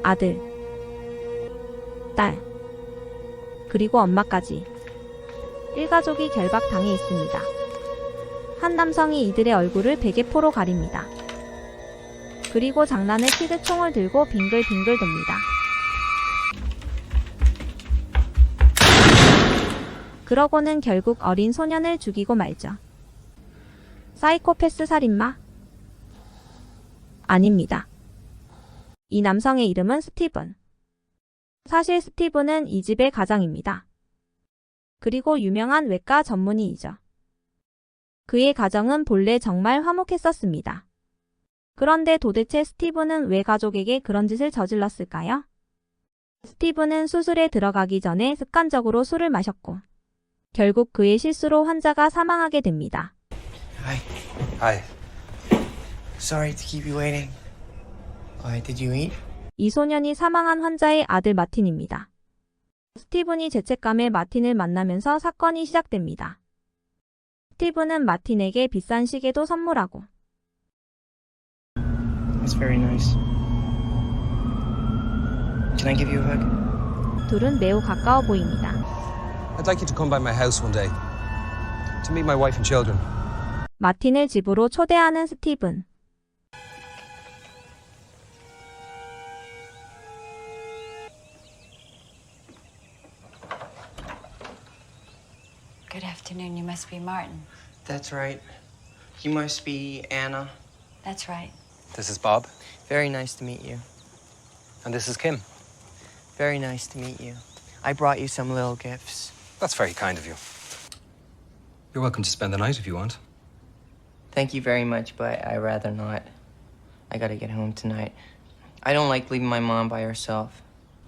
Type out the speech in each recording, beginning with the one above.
아들, 딸, 그리고 엄마까지 일가족이 결박당해 있습니다. 한 남성이 이들의 얼굴을 베개포로 가립니다. 그리고 장난을 치듯 총을 들고 빙글빙글 돕니다. 그러고는 결국 어린 소년을 죽이고 말죠. 사이코패스 살인마? 아닙니다. 이 남성의 이름은 스티븐. 사실 스티븐은 이 집의 가장입니다. 그리고 유명한 외과 전문의이죠. 그의 가정은 본래 정말 화목했었습니다. 그런데 도대체 스티븐은 왜 가족에게 그런 짓을 저질렀을까요? 스티븐은 수술에 들어가기 전에 습관적으로 술을 마셨고 결국 그의 실수로 환자가 사망하게 됩니다. Hi. Sorry to keep you waiting. Did you eat? 이 소년이 사망한 환자의 아들 마틴입니다. 스티븐이 죄책감에 마틴을 만나면서 사건이 시작됩니다. 스티븐은 마틴에게 비싼 시계도 선물하고 It's very nice. Can I give you a hug? 둘은 매우 가까워 보입니다. I'd like you to come by my house one day to meet my wife and children. 마틴을 집으로 초대하는 스티븐. Good afternoon. You must be Martin. That's right. You must be Anna. That's right. This is Bob, Very nice to meet you. and this is Kim. Very nice to meet you. I brought you some little gifts. That's very kind of you. You're welcome to spend the night if you want. Thank you very much, but I'd rather not. I gotta get home tonight. I don't like leaving my mom by herself.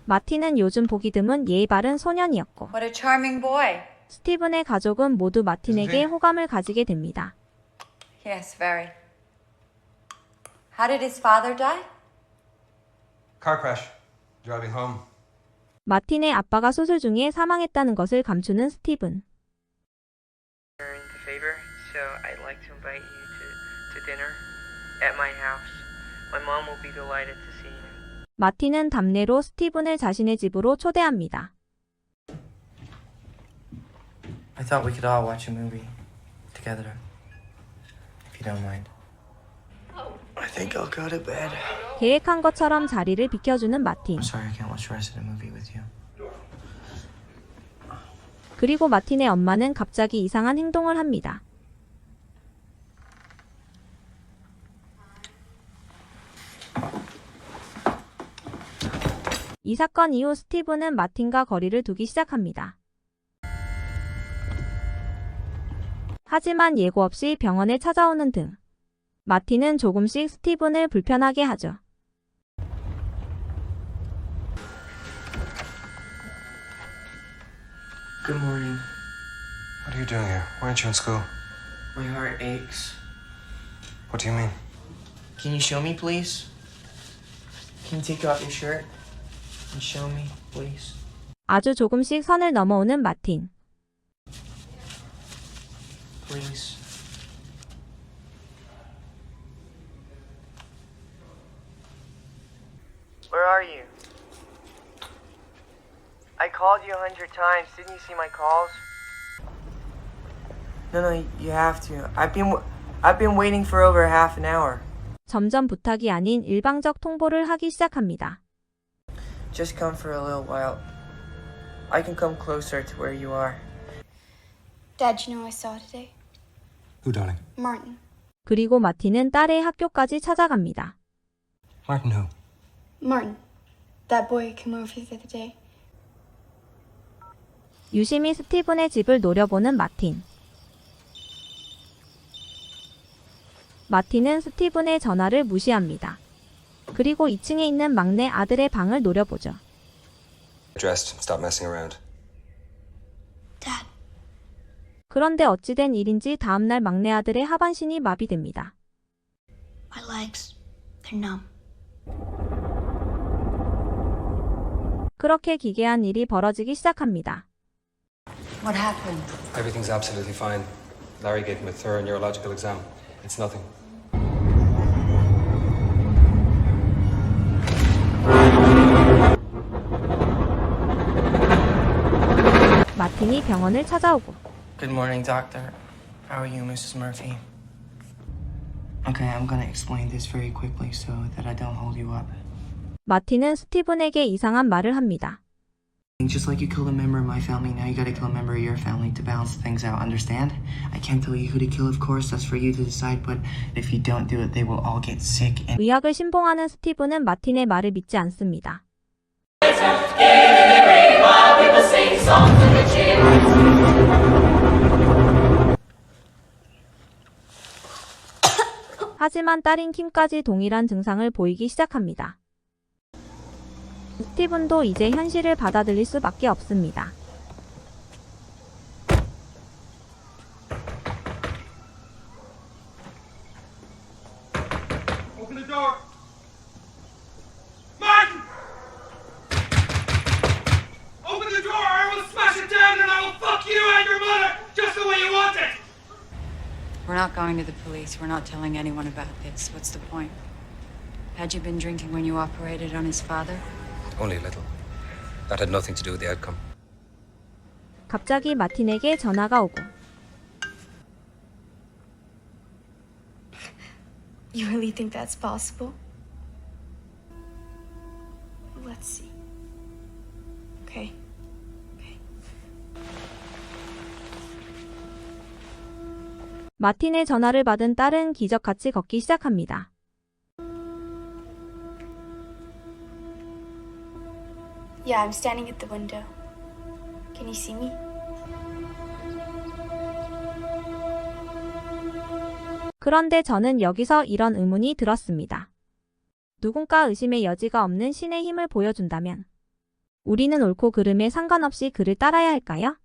마틴은 요즘 보기 드문 예의 바른 소년이었고 What a charming boy. 스티븐의 가족은 모두 마틴에게 호감을 가지게 됩니다. Yes, very. How did his father die? Car crash. Driving home. 마틴의 아빠가 수술 중에 사망했다는 것을 감추는 스티븐. Return the favor, so I'd like to invite you to dinner at my house. My mom will be delighted to see you. 마틴은 답례로 스티븐을 자신의 집으로 초대합니다. I thought we could all watch a movie together, if you don't mind. I think I'll go to bed. 계획한 것처럼 자리를 비켜주는 마틴. I'm sorry I can't watch the rest of the movie with you. 그리고 마틴의 엄마는 갑자기 이상한 행동을 합니다. 이 사건 이후 스티븐은 마틴과 거리를 두기 시작합니다. 하지만 예고 없이 병원에 찾아오는 등 마틴은 조금씩 스티븐을 불편하게 하죠. Good morning. What are you doing here? Why aren't you in school? My heart aches. What do you mean? Can you show me, please? Can you take off your shirt and show me, please? 아주 조금씩 선을 넘어오는 마틴. Please. Where are you? I called you 100 times. Didn't you see my calls? No, you have to. I've been waiting for over half an hour. 점점 부탁이 아닌 일방적 통보를 하기 시작합니다. Just come for a little while. I can come closer to where you are. Dad, you know who I saw today? Who, darling? Martin. 그리고 마틴은 딸의 학교까지 찾아갑니다. Martin who? Martin. That boy who came over the other day. 유심히 스티븐의 집을 노려보는 마틴. 마틴은 스티븐의 전화를 무시합니다. 그리고 2층에 있는 막내 아들의 방을 노려보죠. Dressed and stop messing around. Dad. 그런데 어찌된 일인지 다음날 막내 아들의 하반신이 마비됩니다. My legs. They're numb. 그렇게 기괴한 일이 벌어지기 시작합니다. What happened? Everything's absolutely fine. Larry gave him a thorough neurological exam. It's nothing. 마틴이 병원을 찾아오고 Good morning, doctor. How are you, Mrs. Murphy? Okay, I'm gonna explain this very quickly so that I don't hold you up. 마틴은 스티븐에게 이상한 말을 합니다. Just like you killed a member of my family, now you gotta kill a member of your family to balance things out, understand? I can't tell you who to kill, of course, that's for you to decide, but if you don't do it, they will all get sick and 의학을 신봉하는 스티븐은 마틴의 말을 믿지 않습니다. 하지만 딸인 킴까지 동일한 증상을 보이기 시작합니다. 스티븐도 이제 현실을 받아들일 수밖에 없습니다. Open the door! Martin! Open the door or I will smash it down and I will fuck you and your mother just the way you want it! We're not going to the police. We're not telling anyone about this. What's the point? Had you been drinking when you operated on his father? Only a little. That had nothing to do with the outcome. 갑자기 마틴에게 전화가 오고 You really think that's possible? Let's see. Okay. 마틴의 전화를 받은 딸은 기적같이 걷기 시작합니다. Yeah, I'm standing at the window. Can you see me? 그런데 저는 여기서 이런 의문이 들었습니다. 누군가 의심의 여지가 없는 신의 힘을 보여준다면 우리는 옳고 그름에 상관없이 그를 따라야 할까요?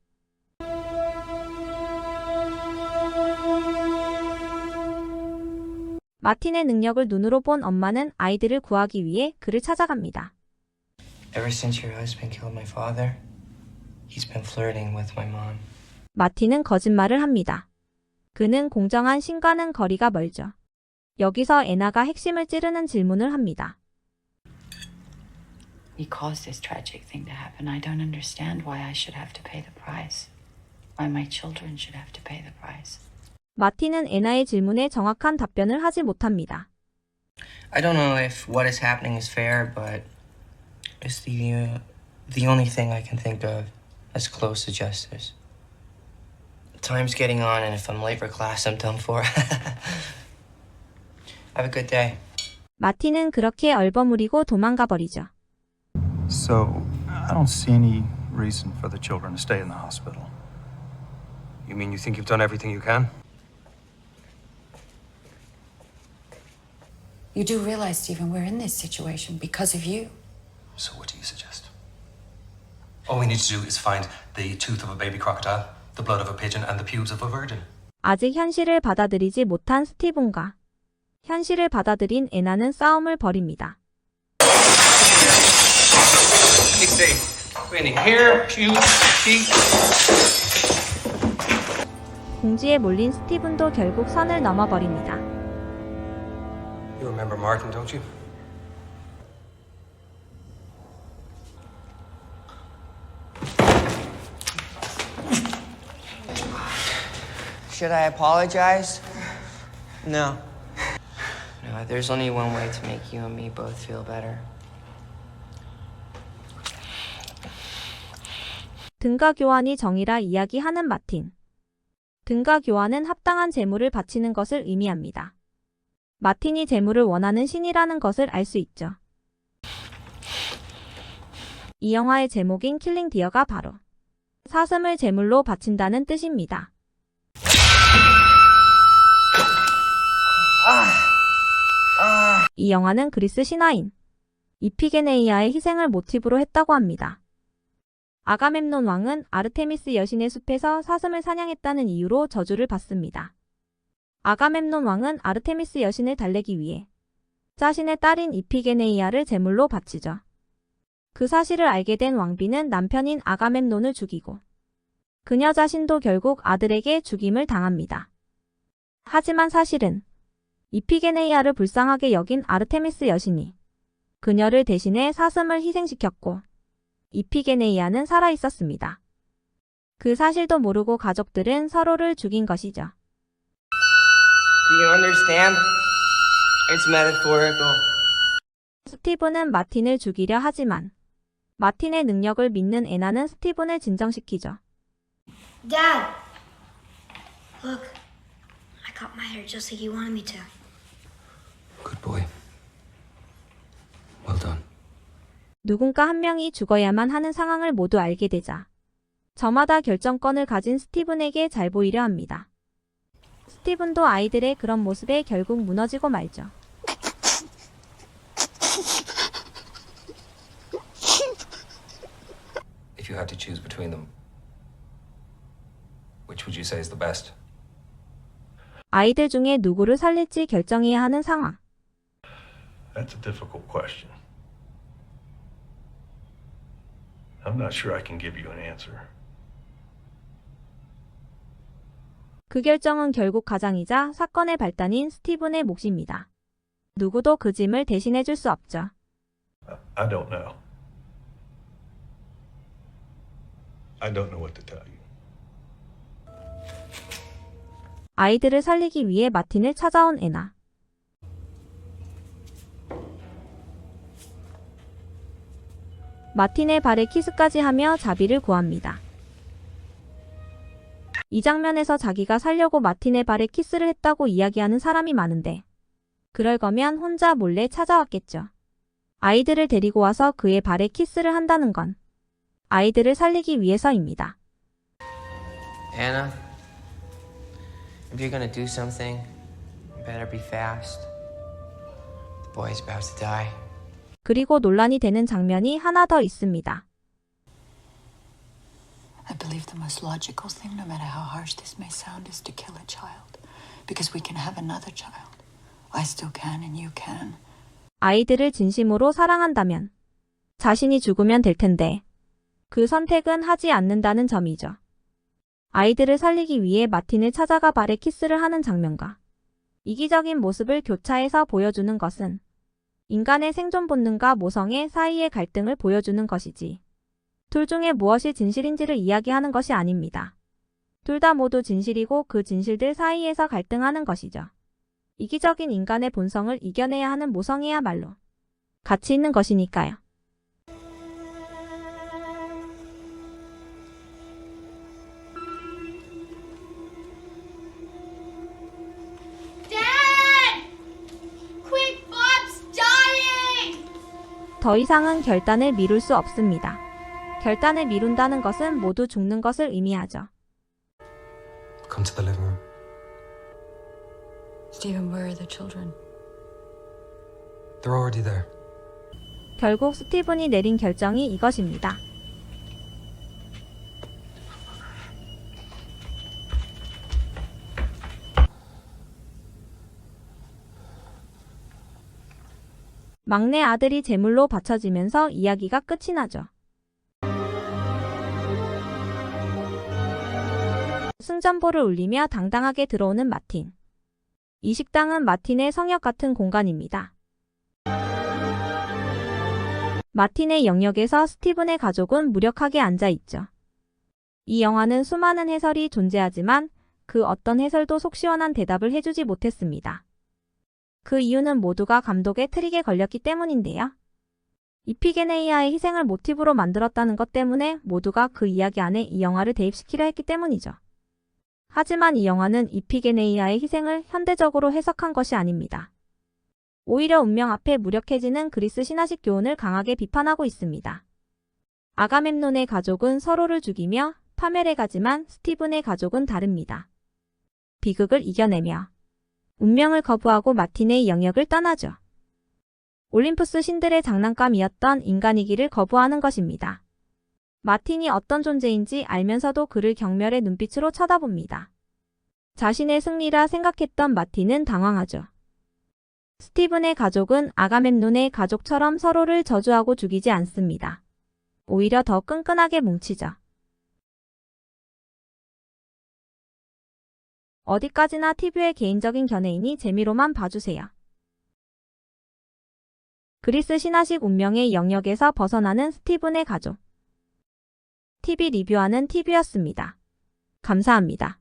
마틴의 능력을 눈으로 본 엄마는 아이들을 구하기 위해 그를 찾아갑니다. ever since your husband killed my father, he's been flirting with my mom. 마틴은 거짓말을 합니다. 그는 공정한 신과는 거리가 멀죠. 여기서 애나가 핵심을 찌르는 질문을 합니다. You caused this tragic thing to happen. I don't understand why I should have to pay the price. Why my children should have to pay the price. 마틴은 애나의 질문에 정확한 답변을 하지 못합니다. I don't know if what is happening is fair, but it's the only thing I can think of as close to justice. Time's getting on, and if I'm late for class, I'm done for. Have a good day. 마틴은 그렇게 얼버무리고 도망가 버리죠. So, I don't see any reason for the children to stay in the hospital. You mean you think you've done everything you can? You do realize, Stephen, we're in this situation because of you. So what do you suggest? All we need to do is find the tooth of a baby crocodile, the blood of a pigeon, and the pubes of a virgin. 아직 현실을 받아들이지 못한 스티븐과 현실을 받아들인 애나는 싸움을 벌입니다. 궁지에 몰린 스티븐도 결국 선을 넘어버립니다. You remember Martin, don't you? Should I apologize? No. No, there's only one way to make you and me both feel better. 등가 교환이 정의라 이야기하는 마틴. 등가 교환은 합당한 재물을 바치는 것을 의미합니다. 마틴이 재물을 원하는 신이라는 것을 알 수 있죠. 이 영화의 제목인 킬링 디어가 바로 사슴을 제물로 바친다는 뜻입니다. 이 영화는 그리스 신화인 이피게네이아의 희생을 모티브로 했다고 합니다. 아가멤논 왕은 아르테미스 여신의 숲에서 사슴을 사냥했다는 이유로 저주를 받습니다. 아가멤논 왕은 아르테미스 여신을 달래기 위해 자신의 딸인 이피게네이아를 제물로 바치죠. 그 사실을 알게 된 왕비는 남편인 아가멤논을 죽이고 그녀 자신도 결국 아들에게 죽임을 당합니다. 하지만 사실은 이피게네이아를 불쌍하게 여긴 아르테미스 여신이 그녀를 대신해 사슴을 희생시켰고 이피게네이아는 살아 있었습니다. 그 사실도 모르고 가족들은 서로를 죽인 것이죠. Do you understand? It's metaphorical. 스티븐은 마틴을 죽이려 하지만 마틴의 능력을 믿는 애나는 스티븐을 진정시키죠. Dad! Look, I cut my hair just like you wanted me to. Good boy. Well done. 누군가 한 명이 죽어야만 하는 상황을 모두 알게 되자 저마다 결정권을 가진 스티븐에게 잘 보이려 합니다. 스티븐도 아이들의 그런 모습에 결국 무너지고 말죠. If you had to choose between them, which would you say is the best? 아이들 중에 누구를 살릴지 결정해야 하는 상황. That's a difficult question. I'm not sure I can give you an answer. 그 결정은 결국 가장이자 사건의 발단인 스티븐의 몫입니다. 누구도 그 짐을 대신해 줄 수 없죠. I don't know. I don't know what to tell you. 아이들을 살리기 위해 마틴을 찾아온 애나. 마틴의 발에 키스까지 하며 자비를 구합니다. 이 장면에서 자기가 살려고 마틴의 발에 키스를 했다고 이야기하는 사람이 많은데 그럴 거면 혼자 몰래 찾아왔겠죠. 아이들을 데리고 와서 그의 발에 키스를 한다는 건 아이들을 살리기 위해서입니다. Anna, if you're gonna do something, you better be fast. The boy's about to die. 그리고 논란이 되는 장면이 하나 더 있습니다. I believe the most logical thing, no matter how harsh this may sound, is to kill a child. Because we can have another child. I still can and you can. 아이들을 진심으로 사랑한다면 자신이 죽으면 될 텐데 그 선택은 하지 않는다는 점이죠. 아이들을 살리기 위해 마틴을 찾아가 발에 키스를 하는 장면과 이기적인 모습을 교차해서 보여주는 것은 인간의 생존 본능과 모성애 사이의 갈등을 보여주는 것이지 둘 중에 무엇이 진실인지를 이야기하는 것이 아닙니다. 둘 다 모두 진실이고 그 진실들 사이에서 갈등하는 것이죠. 이기적인 인간의 본성을 이겨내야 하는 모성애야말로 가치 있는 것이니까요. Dad! Quick, Bob's dying! 더 이상은 결단을 미룰 수 없습니다. 결단을 미룬다는 것은 모두 죽는 것을 의미하죠. Come to the living room. Stephen, where are the children? They're already there. 결국 스티븐이 내린 결정이 이것입니다. 막내 아들이 제물로 바쳐지면서 이야기가 끝이 나죠. 승전보를 울리며 당당하게 들어오는 마틴. 이 식당은 마틴의 성역 같은 공간입니다. 마틴의 영역에서 스티븐의 가족은 무력하게 앉아있죠. 이 영화는 수많은 해설이 존재하지만 그 어떤 해설도 속 시원한 대답을 해주지 못했습니다. 그 이유는 모두가 감독의 트릭에 걸렸기 때문인데요. 이피게네이아의 희생을 모티브로 만들었다는 것 때문에 모두가 그 이야기 안에 이 영화를 대입시키려 했기 때문이죠. 하지만 이 영화는 이피게네이아의 희생을 현대적으로 해석한 것이 아닙니다. 오히려 운명 앞에 무력해지는 그리스 신화식 교훈을 강하게 비판하고 있습니다. 아가멤논의 가족은 서로를 죽이며 파멸해 가지만 스티븐의 가족은 다릅니다. 비극을 이겨내며 운명을 거부하고 마틴의 영역을 떠나죠. 올림푸스 신들의 장난감이었던 인간이기를 거부하는 것입니다. 마틴이 어떤 존재인지 알면서도 그를 경멸의 눈빛으로 쳐다봅니다. 자신의 승리라 생각했던 마틴은 당황하죠. 스티븐의 가족은 아가멤논의 가족처럼 서로를 저주하고 죽이지 않습니다. 오히려 더 끈끈하게 뭉치죠. 어디까지나 TV의 개인적인 견해이니 재미로만 봐주세요. 그리스 신화식 운명의 영역에서 벗어나는 스티븐의 가족. TV 리뷰하는 TV였습니다. 감사합니다.